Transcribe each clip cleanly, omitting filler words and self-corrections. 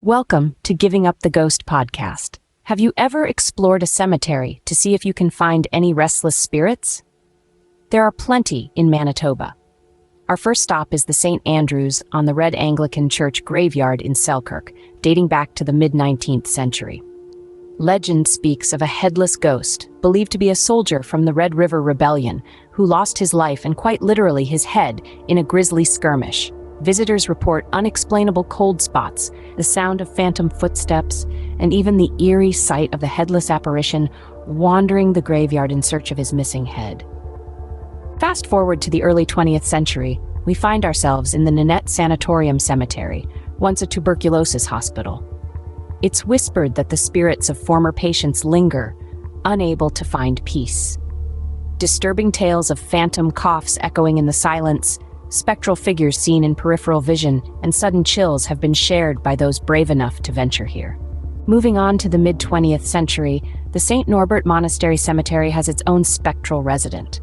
Welcome to Giving Up the Ghost podcast. Have you ever explored a cemetery to see if you can find any restless spirits? There are plenty in Manitoba. Our first stop is the St. Andrew's on the Red Anglican Church graveyard in Selkirk, dating back to the mid-19th century. Legend speaks of a headless ghost, believed to be a soldier from the Red River Rebellion, who lost his life and quite literally his head in a grisly skirmish. Visitors report unexplainable cold spots, the sound of phantom footsteps, and even the eerie sight of the headless apparition wandering the graveyard in search of his missing head. Fast forward to the early 20th century, we find ourselves in the Nette Sanatorium Cemetery, once a tuberculosis hospital. It's whispered that the spirits of former patients linger, unable to find peace. Disturbing tales of phantom coughs echoing in the silence, spectral figures seen in peripheral vision, and sudden chills have been shared by those brave enough to venture here. Moving on to the mid-20th century, the St. Norbert Monastery Cemetery has its own spectral resident.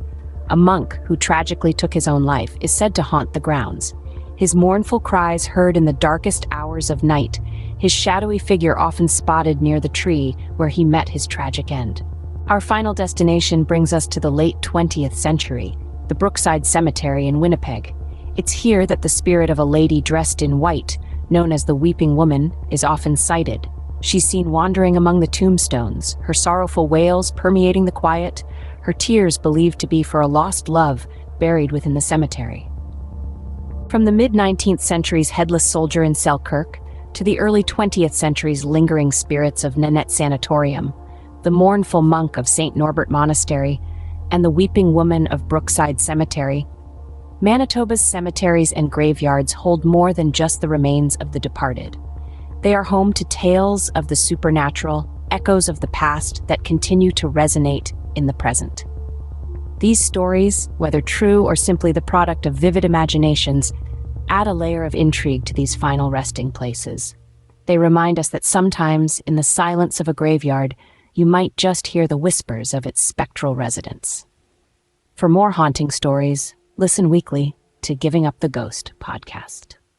A monk who tragically took his own life is said to haunt the grounds. His mournful cries heard in the darkest hours of night, his shadowy figure often spotted near the tree where he met his tragic end. Our final destination brings us to the late 20th century, the Brookside Cemetery in Winnipeg. It's here that the spirit of a lady dressed in white, known as the Weeping Woman, is often sighted. She's seen wandering among the tombstones, her sorrowful wails permeating the quiet, her tears believed to be for a lost love buried within the cemetery. From the mid-19th century's headless soldier in Selkirk to the early 20th century's lingering spirits of Nette Sanatorium, the mournful monk of St. Norbert Monastery, and the Weeping Woman of Brookside Cemetery, Manitoba's cemeteries and graveyards hold more than just the remains of the departed. They are home to tales of the supernatural, echoes of the past that continue to resonate in the present. These stories, whether true or simply the product of vivid imaginations, add a layer of intrigue to these final resting places. They remind us that sometimes, in the silence of a graveyard, you might just hear the whispers of its spectral residents. For more haunting stories, listen weekly to Giving Up the Ghost podcast.